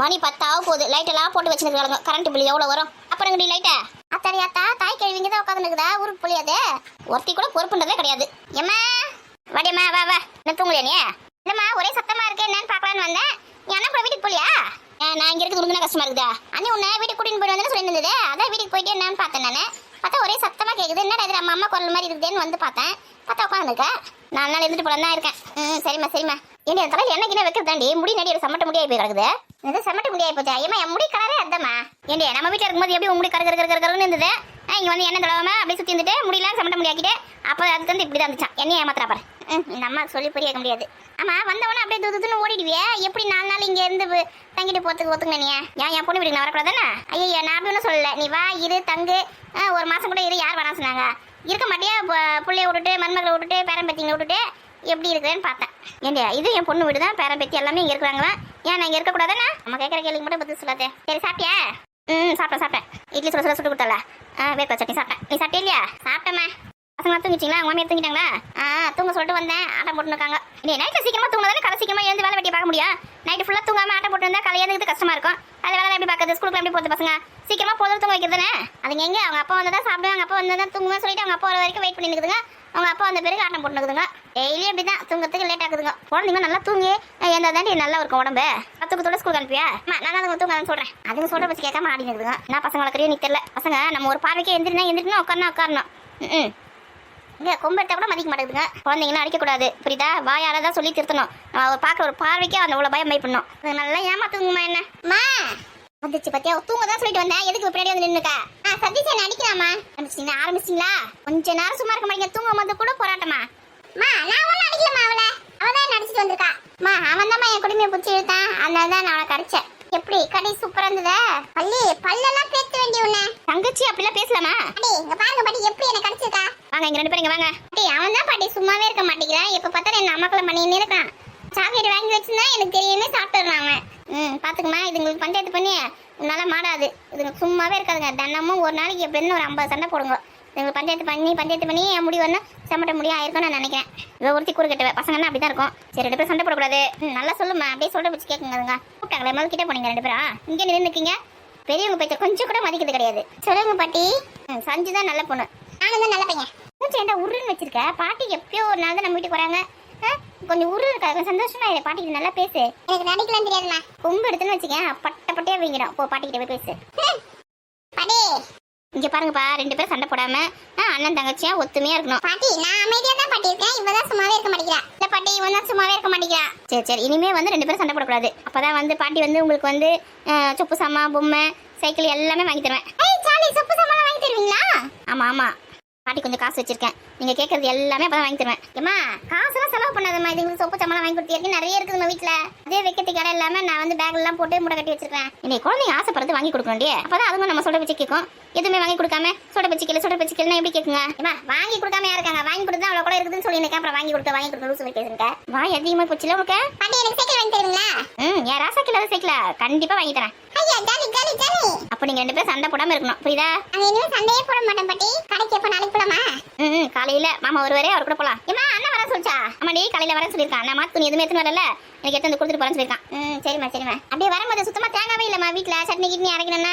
மணி 10 ஆக போகுது. லைட் எல்லாம் போட்டு வச்சிருக்காங்க. கரண்ட் பில் எவ்வளவு வரும்? அப்புறம் டி லைட்டா அத்தாடி அத்தா தாய் கிழவிங்க தான் உட்காந்துருக்குதா ஊருக்கு புளியாது. ஒருத்தி கூட பொறுப்புன்றதே கிடையாது. எம்மா வாடியம்மா வா வா. என்ன தூங்கலையா நீ? இல்லம்மா ஒரே சத்தமா இருக்கு என்னன்னு பாக்கலான்னு வந்தேன். நீ அண்ணா கூட வீட்டுக்கு போலியா? நான் இங்க இருக்கிறது உனக்கு கஷ்டமா இருக்குதா? அண்ணி உன்னை வீட்டுக்கு கூட்டின்னு போய் வந்து சொல்லி இருந்தது. அதான் வீட்டுக்கு போயிட்டு என்னன்னு பார்த்தேன். நான் பார்த்தா ஒரே சத்தமா கேக்குது. என்னடா இது நம்ம அம்மா குரல் மாதிரி இருக்குதுன்னு வந்து பார்த்தேன். பார்த்தா உட்காந்துருக்க. 4 நாள் இருந்துட்டு போலாம் தான் இருக்கேன். சரிம்மா சரிம்மா. ஏன்டி அந்த தலையில் என்ன கிட்ட வைக்கிறதாண்டி முடி நடி ஒரு சமட்ட முடியாய் போய் கிடக்குது. எது சமட்ட முடியாய் போச்சா? ஏமா என் முடி கலரே அதாம்மா. ஏண்டி நம்ம வீட்டில் இருக்கும்போது எப்படி உன் முடி கருன்னு இருந்தது? இங்கே வந்து என்ன தடவாம அப்படி சுற்றி இருந்துட்டு முடியெல்லாம் சமட்ட முடியாக்கிட்டு அப்போ அதுக்கு வந்து இப்படி தான் இருந்துச்சான். என்னையும் ஏமாத்திரா பாரு. இந்த அம்மாவுக்கு சொல்லி புரிய முடியாது. ஆமா வந்தவொன்னே அப்படியே தூத்துன்னு ஓடிடுவியே. எப்படி 4 நாள் இங்கே இருந்து தங்கிட்டு போறதுக்கு ஒத்துங்க நீ? என் பொண்ணு வீட்டுக்கு நான் வரக்கூடாதானே? ஐயா நான் அப்படி ஒன்றும் சொல்லலை. நீ வா இரு தங்கு 1 மாசம் கூட இரு. யார் வேணாம் சொன்னாங்க? இருக்க மாட்டியா? பிள்ளைய விட்டுட்டு மருமகளை விட்டுட்டு பேரம்பத்திங்களை விட்டுட்டு எப்படி இருக்கிறேன்னு பார்த்தேன். ஏண்டியா இது என் பொண்ணு வீடு தான். பேரம்பத்தி எல்லாமே இங்கே இருக்கிறாங்களா? ஏன் நான் இங்கே இருக்கக்கூடாதானே? நம்ம கேட்குற கேள்விக்கு மட்டும் பதில் சொல்லாதே. சரி சாப்பிட்டியா? சாப்பிட்டேன். இட்லி சுட சுட்டு கொடுத்தல வேர்க்கடலை சட்னி சாப்பிட்டேன். நீ சாப்பிட்டே இல்லையா? சாப்பிட்டேம்மா. பசங்களா தூங்கிச்சிங்களா? உங்க மாமியார் தூங்கிட்டாங்களா? தூங்க சொல்லிட்டு வந்தேன். ஆட்டம் போட்டுருக்காங்க. நீ நைட்டில் சீக்கிரமா தூங்கினா கடை சீக்கிரமா எழுந்து வேலை வெட்டியை பார்க்க முடியும். நைட்டு ஃபுல்லாக தூங்காம ஆட்டம் போட்டு இருந்தால் கலையாதுக்கு கஷ்டமா இருக்கும். அது வேலை எப்படி பார்க்குறது? ஸ்கூலுக்கு எப்படி போகுது பசங்க? சீக்கிரமா போதும் தூங்க வைக்கிறதுனே. அதுங்க எங்க அவங்க அப்பா வந்ததான் சாப்பிடுவாங்க. அப்பா வந்ததான் தூங்குவேன் சொல்லிட்டு அவங்க அப்பா வர வரைக்கும் வெயிட் பண்ணிருக்குதுங்க. அவங்க அப்பா வந்த பிறகு ஆட்டம் போட்டுக்குதுங்க. டெய்லி அப்படி தான் தூங்கத்துக்கு லேட் ஆகுதுங்க. குழந்தைங்க நல்லா தூங்கி எந்த தாண்டி நல்லா இருக்கும் உடம்பு. தூக்கத்தோட ஸ்கூலுக்கு அனுப்பியா? நான் அதுங்க தூங்க சொல்றேன். அதுங்க சொல்ற பற்றி கேட்காம ஆடினுக்குதுங்க. நான் பசங்க வளர்க்குறேன் நீ தெரியல. பசங்க நம்ம ஒரு பார்வைக்கே எந்திரினா உட்காரணும். இங்கே கொம்பு எடுத்தா கூட மதிக்க மாட்டேங்குதுங்க. குழந்தைங்கன்னா அடிக்கக்கூடாது புரியுதா? வாயால தான் சொல்லி திருத்தணும். பார்க்குற ஒரு பார்வைக்கே அந்த அவ்வளோ பயம் பயப்படணும். நல்லா ஏமாத்துங்கம்மா. என்னம்மா வந்துச்சு பத்தியா? தூங்க தான் சொல்லிட்டு வந்தேன். எதுக்கு பின்னாடி வந்து நின்னுக்கா? சதீஷ் என்ன அடிக்கலாமா? ஆரம்பிச்சிங்களா? கொஞ்ச நேரம் சும்மா இருக்க மாட்டீங்க. தூங்கும் போது கூட போராட்டமா? நான் ஒன்றும் அடிக்கலமா. அவதான் நடிச்சிட்டு வந்திருக்கா. அவன் தான் என் குடுமையை பிடிச்சி இழுத்தான். அதனால தான் நான் அவனை கடிச்சேன். எப்படி கடை சூப்பரா இருந்ததா? பல்லெல்லாம் பேச வேண்டிய உன்ன தங்கச்சி அப்படிலாம் பேசலாமா? இங்க பாருங்க பாட்டி எப்படி என்ன கடிச்சிருக்கா. வாங்க இங்க 2 பேரும் இங்க வாங்க. அவன் தான் பாட்டி சும்மாவே இருக்க மாட்டேங்கிறான். எப்ப பார்த்தா என்ன அம்மாக்களை பண்ணின்னு இருக்கான். சாக்லேட் வாங்கி வச்சிருந்தா எனக்கு தெரியுமே சாப்பிட்டுறான் அவன். பாத்துக்குமா இதுங்களுக்கு பஞ்சாயத்து பண்ணி உன்னால மாடாது. இதுங்க சும்மாவே இருக்காதுங்க. தினமும் ஒரு நாளைக்கு எப்படின்னு ஒரு 50 சண்டை போடுங்க. இதுங்களுக்கு பஞ்சாயத்து பண்ணி என் முடி வரணும் செம்மட்ட முடியும் ஆயிருக்கும் நான் நினைக்கிறேன். இவ ஒருத்தி கூறு கட்டுவேன். பசங்கன்னா அப்படிதான் இருக்கும். சரி 2 பேரும் சண்டை போடக்கூடாது. நல்லா சொல்லுமா. அப்படியே சொல்ற வச்சு கேட்குங்க. கூப்பிட்டாங்களே முதல் கிட்டே போனீங்க 2 பேரும். இங்கே நின்றுக்கீங்க. பெரியவங்க பேச்ச கொஞ்சம் கூட மதிக்கிறது கிடையாது. சொல்லுங்க பாட்டி. சஞ்சு தான் நல்ல பொண்ணு. நானும் தான் நல்ல பையன். ஏன்டா உருன்னு வச்சிருக்க? பாட்டி எப்பயோ ஒரு நாள் தான் நம்ம வீட்டுக்கு வராங்க. கொஞ்சம் உரு இருக்காது. சந்தோஷமா இரு. பாட்டிக்கிட்ட நல்லா பேசு. எனக்கு நடிக்கலாம் தெரியாதுமா. கொம்பு எடுத்துன்னு வச்சுக்கேன் பட்டையா வீங்கிடும். போ பாட்டிக்கிட்ட போய் பேசு. பாட்டி இங்க பாருங்கப்பா 2 பேரும் சண்டை போடாம அண்ணன் தங்கச்சியா ஒத்துமையா இருக்கணும். பாட்டி நான் அமைதியா தான் பாட்டி இருக்கேன். இவதான் சும்மாவே இருக்க மாட்டேங்கிறா. இல்ல பாட்டி இவன் தான் சும்மாவே இருக்க மாட்டேங்கிறா. சரி இனிமே வந்து 2 பேரும் சண்டை போடக்கூடாது. அப்பதான் வந்து பாட்டி வந்து உங்களுக்கு வந்து சொப்பு சாமா பொம்மை சைக்கிள் எல்லாமே வாங்கி தருவேன். சொப்பு சாமான் வாங்கி தருவீங்களா? ஆமா பாட்டி கொஞ்சம் காசு வச்சிருக்கேன். நீங்க கேட்கறது எல்லாமே அப்பதான் வாங்கி தருவேன். ஏமா காசுலாம் செலவு பண்ணாதம்மா. இது சொப்பு சாமான் வாங்கி கொடுத்து நிறைய இருக்குது நம்ம வீட்டுல. அதே வைக்கிறதுக்கு இடம் இல்லாம நான் வந்து பேக் எல்லாம் போட்டு மூட்டை கட்டி வச்சிருக்கேன். இன்னைக்கு குழந்தைங்க ஆசைப்படுறது வாங்கி கொடுக்கணும்டி. அப்பதான் அதுவும் நம்ம சொல்ற வச்சு கேட்கும். எதுவுமே வாங்கி கொடுக்காம சொட பச்சிக்கல எப்படி கேட்குங்க? ஏமா வாங்கி கொடுக்காம இருக்காங்க. வாங்கி கொடுத்தா அவ்வளவு கூட இருக்குதுன்னு சொல்லி எனக்கு அப்புறம் வாங்கி கொடுக்க சொல்லி பேசுறேன். வாய் அதிகமா போச்சுல உங்களுக்கு. பாட்டி எனக்கு சைக்கிள் வாங்கி தருவீங்களா? யாரா சைக்கிள் கண்டிப்பா வாங்கி தரேன். அப்ப நீங்க 2 பேரும் சண்டை போடாம இருக்கணும் புரியுதா? சண்டையே போட மாட்டேன் பாட்டி. கடைக்கு எப்ப நாளைக்கு போலாமா? காலையில மாமா ஒருவரே அவர் கூட போலாம். ஏமா அண்ணன் வர சொல்லிச்சா? ஆமா டே காலையில வர சொல்லிருக்கான். நான் மாத்து துணி எதுவுமே எடுத்துன்னு வரல. எனக்கு எடுத்து வந்து கொடுத்துட்டு போறேன்னு சொல்லிருக்கான். சரிம்மா அப்படியே வரும்போது சுத்தமா தேங்காவே இல்லம்மா வீட்டுல. சட்னி கிட்னி அரைக்கணும்னா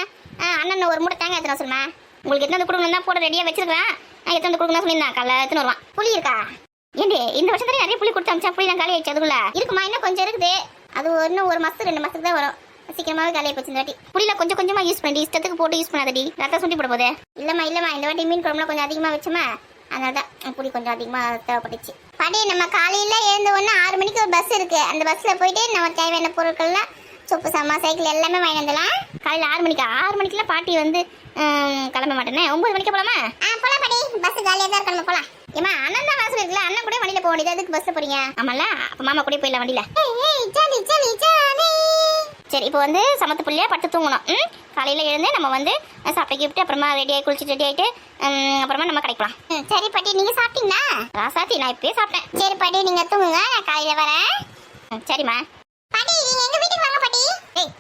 அண்ணன் ஒரு மூட்டை தேங்காய் எடுத்துன்னு சொல்லுமா. உங்களுக்கு எடுத்து வந்து கொடுக்கணும் தான் போட ரெடியா வச்சிருக்கேன். எடுத்து வந்து கொடுக்கணும் சொல்லியிருந்தான். காலைல எடுத்துன்னு வருவான். புளி இருக்கா? ஏண்டி இந்த வருஷம் நிறைய புளி கொடுத்து அமிச்சா புளி தான் காலி ஆயிடுச்சு. அதுக்குள்ள இருக்குமா? இன்னும் கொஞ்சம் இருக்குது. அது இன்னும் 1 மாசத்துக்கு 2 மாசத்துக்கு தான் வரும். சீக்கிரமாவே காலையை போச்சு இந்த வாட்டி. புளியில கொஞ்சமா யூஸ் பண்ணி இஷ்டத்துக்கு போட்டு யூஸ் பண்ணாதடி. ரத்தம் சுண்டி போட போதே. இல்லம்மா இந்த வாட்டி மீன் குழம்புல கொஞ்சம் அதிகமா வச்சோமா. அதனாலதான் புளி கொஞ்சம் அதிகமா தேவைப்பட்டுச்சு. பாட்டி நம்ம காலையில எழுந்த உடனே 6 மணிக்கு ஒரு பஸ் இருக்கு. அந்த பஸ்ல போயிட்டு நம்ம தேவையான பொருட்கள்லாம் சொப்பு சாமா சைக்கிள் எல்லாமே வாங்கி வந்துடலாம். காலையில 6 மணிக்கு 6 மணிக்கெல்லாம் பாட்டி வந்து கிளம்ப மாட்டேனே. 9 மணிக்கு போலாமா? போலாம் பாட்டி. பஸ் காலியா தான் இருக்கணும். போலாம். ஏமா அண்ணன் தான் வாசல் இருக்குல்ல. அண்ணன் கூட வண்டியில போக வேண்டியது. அதுக்கு பஸ்ல போறீங்க? ஆமால அப்ப மாமா கூட போயிடலாம் வண்டியில. சரி இப்போ வந்து சமத்து புள்ளியா பட்டு தூங்கணும். காலையில எழுந்து நம்ம வந்து சாப்பிட்டு கிஃப்ட் அப்புறமா ரெடியாகி குளிச்சுட்டு ரெடி ஆயிட்டு அப்புறமா நம்ம கிடைக்கலாம். சரி பாட்டி நீங்க சாப்பிட்டீங்களா? ராசாத்தி நான் இப்பயே சாப்பிட்டேன். சரி பாட்டி நீங்க தூங்குங்க. நான் காலையில வரேன். சரிம்மா. பாட்டி நீங்க எங்க வீட்டுக்கு வாங்க பாட்டி.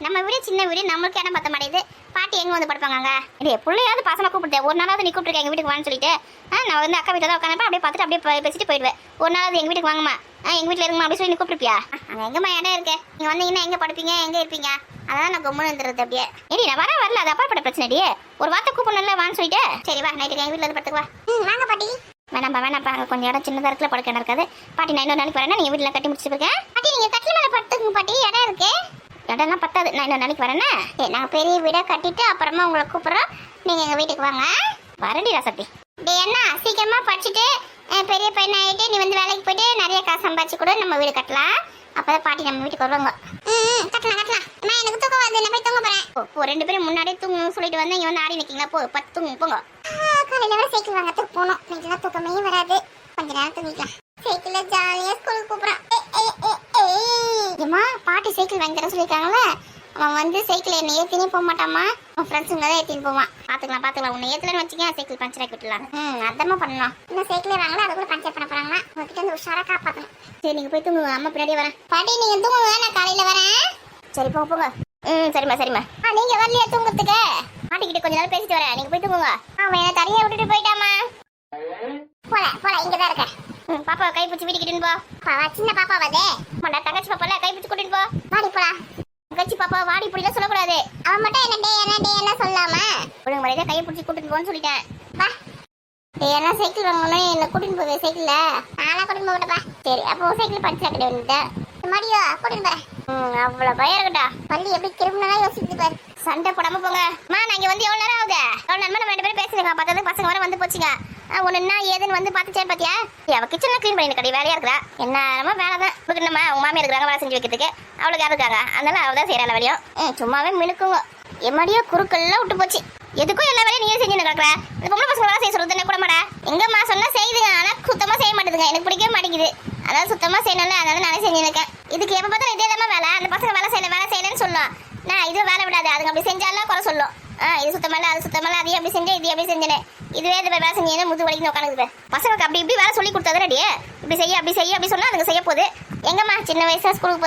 நம்ம வீடு சின்ன வீடு. நம்மளுக்கு இடம் பத்த மாட்டேங்குது. பாட்டி பாட்டி எங்க வந்து படுப்பாங்க இல்லையே பிள்ளையாவது பாசமா கூப்பிட்டேன் ஒரு நாளாவது நீ கூப்பிட்டுருக்கேன் எங்க வீட்டுக்கு வான்னு சொல்லிட்டு நான் வந்து அக்கா வீட்டில் தான் உட்காந்து அப்படியே பார்த்துட்டு அப்படியே பேசிட்டு போயிடுவேன் ஒரு நாளாவது எங்க வீட்டுக்கு வாங்கம்மா எங்க வீட்டில் இருக்குமா அப்படி சொல்லி நீ கூப்பிட்டுப்பியா அங்கே எங்கம்மா இடம் இருக்கு நீங்க வந்தீங்கன்னா எங்க படுப்பீங்க எங்க இருப்பீங்க அதான் நான் கம்முன்னு இருந்துறது அப்படியே ஏடி நான் வரல அது அப்பாற்பட்ட பிரச்சனை ஒரு வார்த்தை கூப்பிடணும்ல வான்னு சொல்லிட்டு சரி வா நைட்டுக்கு எங்க வீட்டில் வந்து படுத்துக்குவா வாங்க பாட்டி வேணாம்ப்பா அங்கே கொஞ்சம் இடம் சின்னதாக இருக்குல்ல படுக்க இடம் இருக்காது பாட்டி நான் இன்னொரு நாளைக்கு வரேன்னா நீங்கள் வீட்டில் கட்டி முடிச்சுட்டு இருக்கேன் பாட்டி நீங்கள் கட்டில மேலே படுத்துங்க பாட்டி இடம் இருக்கு இடம்லாம் பத்தாது நான் இன்னொரு நாளைக்கு வரேன்னா நாங்கள் பெரிய வீடாக கட்டிட்டு அப்புறமா உங்களை கூப்பிட்றோம் நீங்கள் எங்கள் வீட்டுக்கு வாங்க வரண்டி ராசட்டி டே என்ன சீக்கிரமாக படிச்சுட்டு பெரிய பையன் ஆகிட்டு நீ வந்து வேலைக்கு போயிட்டு நிறைய காசு சம்பாதிச்சு கூட நம்ம வீடு கட்டலாம் அப்போதான் பாட்டி நம்ம வீட்டுக்கு வருவாங்க கட்டலாம் நான் எனக்கு தூக்கம் வருது நான் போய் தூங்க போகிறேன் ரெண்டு பேரும் முன்னாடியே தூங்க சொல்லிட்டு வந்து இங்கே வந்து ஆடி நிற்கிங்களா பத்து தூங்க போங்க காலையில் வர சைக்கிள் வாங்கத்துக்கு போகணும் நைட்டுலாம் தூக்கமே வராது கொஞ்ச நேரம் தூங்கிக்கலாம் சைக்கிளில் ஜாலியாக ஸ்கூலுக்கு கூப்பிட்றான் ஏம்மா பாட்டி சைக்கிள் வாங்கி தர சொல்லியிருக்காங்களே அவன் வந்து சைக்கிள் என்னை ஏற்றினே போக மாட்டாமா அவன் ஃப்ரெண்ட்ஸுங்க தான் ஏற்றின்னு போவான் பார்த்துக்கலாம் உன்னை ஏற்றலன்னு வச்சுக்கேன் சைக்கிள் பஞ்சர் ஆக்கி விட்டுலாம் அதமா பண்ணலாம் இன்னும் சைக்கிளே வாங்கலாம் அது கூட பஞ்சர் பண்ண போகிறாங்களா உங்ககிட்ட வந்து உஷாராக காப்பாற்றணும் சரி நீங்கள் போய் தூங்குங்க அம்மா பின்னாடி வரேன் பாட்டி நீங்கள் தூங்குங்க நான் காலையில் வரேன் சரி போங்க சரிம்மா நீங்கள் வரலையா தூங்குறதுக்கு பாட்டிக்கிட்ட கொஞ்ச நேரம் பேசிட்டு வரேன் நீங்கள் போய் தூங்குங்க அவன் என்னை தனியாக விட்டுட்டு போயிட்டாமா போல இங்கே தான் இருக்கேன் பாப்பா கை பிடிச்சி வீட்டுக்கிட்டு போ சின்ன பாப்பா வாதே மாட்டா தங்கச்சி பாப்பால கை பிடிச்சி கூட்டிட்டு போ வாடி போடா தங்கச்சி பாப்பா வாடி இப்படிலாம் சொல்லக்கூடாது அவன் மட்டும் என்ன சொல்லாம ஒழுங்கு மரியாதை கையை பிடிச்சி கூட்டிட்டு போன்னு சொல்லிட்டேன் வா என்ன சைக்கிள் வாங்கணும் என்ன கூட்டிட்டு போவே சைக்கிள்ல நானா கூட்டிட்டு போகட்டப்பா சரி அப்போ சைக்கிள் படிச்சு ஆக்கிட வேண்டியது மடியோ கூட்டிட்டு போறேன் அவ்வளவு பயம் இருக்கட்டா பள்ளி எப்படி கிரிமினலா யோசிச்சு பாரு சண்டை போடாம போங்க நான் இங்க வந்து எவ்வளவு நேரம் ஆகுது எவ்வளவு நேரமா நம்ம ரெண்டு பேரும் பேசுறீங்க பார்த்தது பசங்க வர வந்து போச்சுங்க ஒண்ணுன்னா ஏதுன்னு வந்து பார்த்துச்சேன் பாத்தியா அவ கிச்சன்ல கிளீன் பண்ணி கடை வேலையா இருக்கிறா என்ன வேலை தான் உங்களுக்கு நம்ம உங்க மாமியா இருக்கிறாங்க வேலை செஞ்சு வைக்கிறதுக்கு அவளுக்கு யாரும் இருக்காங்க அதனால அவ தான் செய்யற வேலையும் சும்மாவே மினுக்குங்க எம்மாடியோ குறுக்கெல்லாம் விட்டு போச்சு எதுக்கும் எல்லா வேலையும் நீயே செஞ்சு கிடக்குற இந்த பொம்பளை பசங்க வேலை செய்ய சொல்றது என்ன கூட மாடா எங்கம்மா சொன்னா செய்யுதுங்க ஆனா சுத்தமா செய்ய மாட்டேதுங்க எனக்கு பிடிக்கவே மாட்டேங்குது அதாவது சுத்தமா செய்யணும்ல அதனால நானே செஞ்சு இருக்கேன் இதுக்கு எப்ப பார்த்தா இதே தான் வேலை அந்த பசங்க வேலை செய்யலன்னு சொல்லும் நான் இது வேலை விடாது அதுங்க அப்படி செஞ்சாலும் குறை சொல்லும் இது சுத்தமல்ல அது சுத்தமல்ல அதையும் அப்படி செஞ்சேன் இது எப்படி செஞ்சேன் இதுவே இது வேலை செஞ்சு முது வலிக்கு உட்காந்து பசங்களுக்கு அப்படி இப்படி வேலை சொல்லி கொடுத்தது ரெடியே இப்படி செய்ய அப்படி சொன்னா அதுங்க செய்ய போகுது எங்கம்மா சின்ன வயசுல ஸ்கூலுக்கு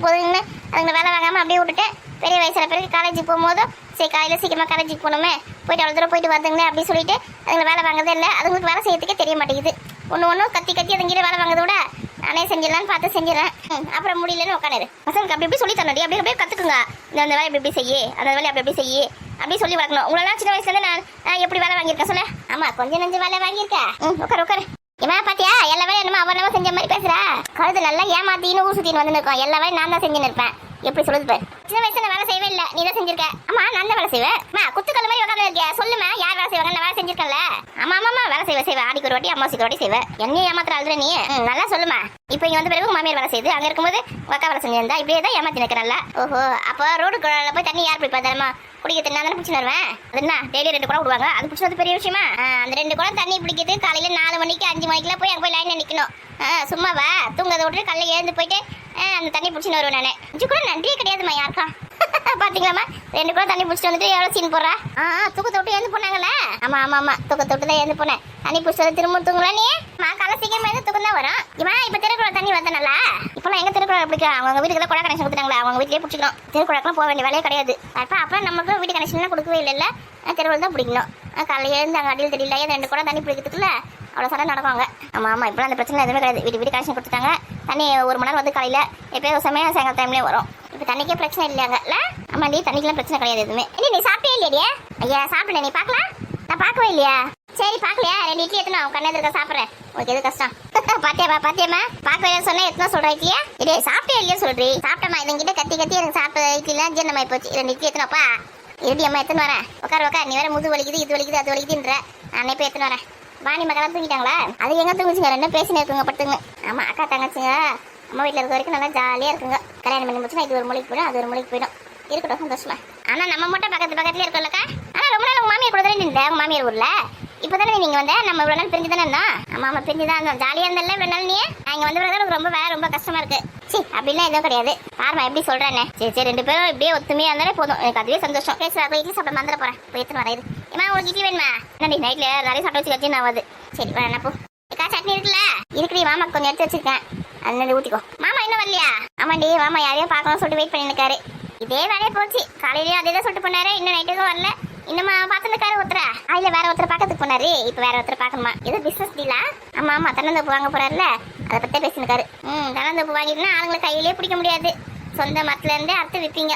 போகுதுன்னு அதுங்க வேலை வாங்காம அப்படியே விட்டுட்டு பெரிய வயசுல பிறகு காலேஜுக்கு போகும்போதும் சரி காலையில் சீக்கிரமா காலேஜுக்கு போகணுமே போயிட்டு அவ்வளோ தூரம் போயிட்டு வந்துங்களே அப்படி சொல்லிட்டு அதுங்க வேலை வாங்குறதே இல்லை அதுங்களுக்கு வேலை செய்யறதுக்கே தெரிய மாட்டேங்குது ஒன்றும் கத்தி அதுங்கிட்ட வேலை வாங்குறத விட நானே செஞ்சிடலான்னு பார்த்து செஞ்சிடறேன் அப்புறம் முடியலன்னு உட்காந்துரு பசங்களுக்கு அப்படி எப்படி சொல்லி தரணும் அப்படியே கற்றுக்குங்க இந்த வேலை எப்படி செய்யி அந்த வேலை அப்படி செய்யி அப்படி சொல்லி வளர்க்கணும் உங்களெல்லாம் சின்ன வயசுல நான் எப்படி வேலை வாங்கியிருக்கேன் சொல்ல ஆமா கொஞ்சம் நஞ்சு வேலை வாங்கியிருக்கேன் உட்காரு ஏமா பாத்தியா எல்லா வேலையும் என்னமா அவனமா செஞ்ச மாதிரி பேசுறா கழுது நல்லா ஏமாத்தின்னு ஊர் சுத்தின்னு வந்து இருக்கோம் எல்லா வேலையும் நான் தான் செஞ்சுன்னு இருப்பேன் எப்படி சொல்லுது பாரு சின்ன வயசுல நான் வேலை செய்யவே இல்லை நீ தான் செஞ்சிருக்க ஆமா நான் தான் வேலை செய்வேன் குத்துக்கல் மாதிரி உட்காந்து இருக்கியா சொல்லுமா யார் வேலை செய்வாங்க நான் வேலை செஞ்சிருக்கேன்ல ஆமா வேலை செய்வேன் ஆடிக்கு ஒரு வாட்டி அம்மாசிக்கு ஒரு வாட்டி செய்வேன் என்னையும் ஏமாத்திர அழுதுற நீ நல்லா சொல்லுமா இப்போ இங்க வந்து பிறகு மாமியார் வேலை செய்யுது அங்க இருக்கும்போது அக்கா வேலை செஞ்சிருந்தா இப்படியே தான் ஏமாத்தி நிற்கிறல்ல ஓஹோ அப்போ ரோடு போய் தண்ணி யார் பிடிப்பா தரமா குடிக்க தண்ணி தானே பிடிச்சின்னு வருவேன் அது என்ன டெய்லி 2 குடம் விடுவாங்க அது பிடிச்சது பெரிய விஷயமா அந்த 2 குடம் தண்ணி பிடிக்கிறது காலையில 4 மணிக்கு 5 மணிக்கெல்லாம் போய் அங்கே போய் லைன்ல நிற்கணும் சும்மாவா தூங்கதை விட்டு காலையில் எழுந்து போயிட்டு அந்த தண்ணி பிடிச்சின்னு வருவேன் நான் கொஞ்சம் கூட நன்றியே கிடையாதுமா யாருக்கா பாத்தீங்களாமா 2 குடம் தண்ணி பிடிச்சிட்டு வந்துட்டு எவ்வளோ சீன் போடுறா தூக்கத்தை விட்டு எழுந்து போனாங்களே ஆமா தூக்கத்தை விட்டு தான் எழுந்து போனேன் தண்ணி பிடிச்சது திரும்ப தூங்கலாம் நீ காலை சீக்கிரமா எழுந்து தூக்கம் தான் வரும் இவன் இப்போ திருக்குறள் தண்ணி வந்தனால இப்போலாம் எங்க திருக்குறள் பிடிக்கும் அவங்க வீட்டுக்கு குழா கனெக்ஷன் கொடுத்தாங்களா அவங்க வீட்லயே பிடிச்சிக்கணும் திருக்குறளுக்குலாம் போக வேண்டிய வேலையே கிடையாது அப்புறம் நமக்கு வீட்டு கனெக்ஷன்லாம் கொடுக்கவே இல்லைல்ல தெருவில் தான் பிடிக்கணும் காலையில் எழுந்து அங்கே அடியில் தெரியல 2 குடம் தண்ணி பிடிக்கிறதுக்குள்ள அவ்வளோ சடை நடப்பாங்க ஆமா இப்போலாம் அந்த பிரச்சனை எதுவுமே கிடையாது வீட்டு கனெக்ஷன் கொடுத்துட்டாங்க தண்ணி 1 மணி நேரம் வந்து காலையில் எப்போயோ சமயம் சாயங்காலம் டைம்லேயே வரும் இப்போ தண்ணிக்கே பிரச்சனை இல்லையாங்கல்ல ஆமாண்டி தண்ணிக்கெல்லாம் பிரச்சனை கிடையாது எதுவுமே நீ சாப்பிட்டே இல்லையா ஐயா சாப்பிடல நீ பார்க்கலாம் நான் பார்க்கவே இல்லையா சரி பார்க்கலையா 2 இட்லி எத்தனை அவன் கண்ணு இருக்க சாப்பிட்றேன் உனக்கு எது கஷ்டம் பாத்தியம்மா பார்க்கவே சொன்னா எத்தனை சொல்றீங்க இதே சாப்பிட்டே இல்லையா சொல்றீ சாப்பிட்டமா இதங்கிட்ட கத்தி எனக்கு சாப்பிட்ட இட்லிலாம் ஜீரணமாயி போச்சு 2 இட்லி எத்தனைப்பா இருடி அம்மா எத்தனை வரேன் உட்கார் நீ வேற முது வலிக்குது இது வலிக்குது அது வலிக்குதுன்ற நான் இப்போ எத்தனை வரேன் வாணி மக்களாம் தூங்கிட்டாங்களா அது எங்க தூங்குச்சுங்க 2 பேசினே இருக்குங்க படுத்துங்க ஆமா அக்கா தங்கச்சிங்க அம்மா வீட்டில் இருக்க வரைக்கும் நல்லா ஜாலியாக இருக்குங்க கல்யாணம் பண்ணி முடிச்சுன்னா இது ஒரு மொழிக்கு போயிடும் அது ஒரு மொழிக்கு போயிடும் இருக்கட்டும் சந்தோஷமா ஆனால் நம்ம மட்டும் பக்கத்துலேயே இருக்கோம்லக்கா ஆனால் ரொம்ப நாள் உங்கள் மாமியார் கூட தானே இருந்தேன் உங்கள் மாமியார் ஊரில் இப்போ தானே நீங்கள் வந்த நம்ம இவ்வளோ நாள் பிரிஞ்சு தானே இருந்தோம் ஆமாம் பிரிஞ்சு தான் இருந்தோம் ஜாலியாக இருந்தல இவ்வளோ நாள் நீ இங்கே வந்து எனக்கு ரொம்ப கஷ்டமாக இருக்கு சரி அப்படிலாம் எதுவும் கிடையாது பாருமா எப்படி சொல்கிறேன்னு சரி 2 பேரும் இப்படியே ஒத்துமையாக இருந்தாலே போதும் எனக்கு அதுவே சந்தோஷம் பேசுகிறா இட்லி சாப்பிட மறந்துட போகிறேன் போய் எத்தனை வரையுது ஏமா உங்களுக்கு இட்லி வேணுமா என்னடி நைட்டில் நிறைய சாப்பிட்டு வச்சு நான் வருது சரி வேணா போ சட்னி இருக்குல்ல இருக்குடி மாமா கொஞ்சம் எடுத்து வச்சிருக்கேன் அதனால ஊற்றிக்கோ மாமா இன்னும் வரலையா ஆமாண்டி மாமா யாரையும் பார்க்கணும்னு சொல்லிட்டு வெயிட் பண்ணி இருக்காரு இதே வேலையை போச்சு. காலையிலயும் அதே தான் சொல்லிட்டு போனாரு. இன்னும் நைட்டுக்கும் வரல. இன்னும் பார்த்துருக்காரு ஒருத்தர. அதுல வேற ஒருத்தர் பார்க்கறதுக்கு போனாரு. இப்ப வேற ஒருத்தர் பார்க்கணுமா? ஏதோ பிசினஸ் டீலா? ஆமா ஆமா, தென்னந்தோப்பு வாங்க போறாருல, அதை பத்தே பேசினுக்காரு. தென்னந்தோப்பு வாங்கிட்டுனா ஆளுங்களை கையிலேயே பிடிக்க முடியாது. சொந்த மரத்துல இருந்தே அறுத்து விற்பீங்க.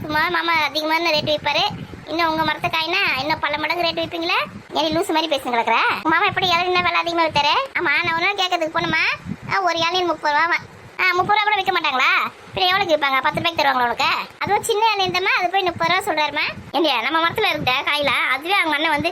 சும்மா மாமா அதிகமான ரேட் விற்பாரு. இன்னும் உங்க மரத்தை காயினா இன்னும் பல மடங்கு ரேட் விற்பீங்களா? ஏன் லூசு மாதிரி பேசுங்க கிடக்குற? மாமா எப்படி இளநீ விலை அதிகமா வித்தாரு? ஆமா, நான் ஒரு நாள் கேட்கறதுக்கு போனோமா, ஒரு இளநீ 30 ரூபா. 30 ரூபா கூட விற்க மாட்டாங்களா? பின்ன எவ்வளோக்கு விற்பாங்க? 10 ரூபாய்க்கு தருவாங்களா உனக்கு? அதுவும் சின்ன இளநீந்தமா அது போய் 30 ரூபா சொல்றாருமா. ஏண்டியா, நம்ம மரத்துல இருக்க காயில அதுவே அவங்க அண்ணன் வந்து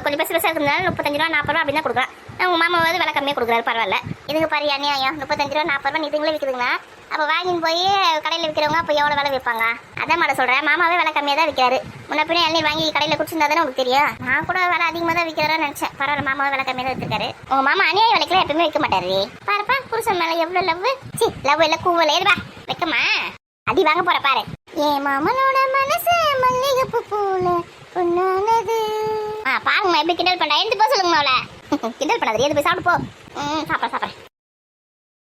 கொஞ்சம் பெருசு பெருசாக இருக்கிறதுனால 35 ரூபா 40 ரூபா அப்படின்னு தான் கொடுக்குறான். உங்க மாமா வந்து விலை கம்மியாக கொடுக்குறாரு. பரவாயில்ல. இதுங்க பாரு அநியாயம். 35 ரூபா 40 ரூபா இதுங்களே விற்குதுங்கன்னா அப்போ வாங்கின்னு போய் கடையில் விற்கிறவங்க அப்போ எவ்வளோ விலை விற்பாங்க? அதான் மாட சொல்கிறேன். மாமாவே விலை கம்மியாக தான் விற்கிறாரு. முன்ன பின்ன இளநீர் வாங்கி கடையில் குடிச்சிருந்தா தானே உங்களுக்கு தெரியும். நான் கூட விலை அதிகமாக தான் விற்கிறான்னு நினச்சேன். பரவாயில்ல, மாமாவே விலை கம்மியாக தான் விற்றுருக்காரு. உங்கள் மாமா அநியாய விலைக்கெல்லாம் எப்பவுமே விற்க மாட்டாரு. பாருப்பா, புருஷன் மேலே எவ்வளோ லவ். சி லவ் இல்லை கூவல ஏதுவா வைக்கமா அடி வாங்க போற பாரு. ஏன் மாமனோட மனசு மல்லிகைப்பூ போல பொன்னானது. பாருங்கம்மா எப்படி கிண்டல் பண்ணா. எழுந்து போ சொல்லுங்கம்மா அவளை. கிண்டல் பண்ணாது. எழுந்து போய் சாப்பிட்டு போ. சாப்பிட்றேன்.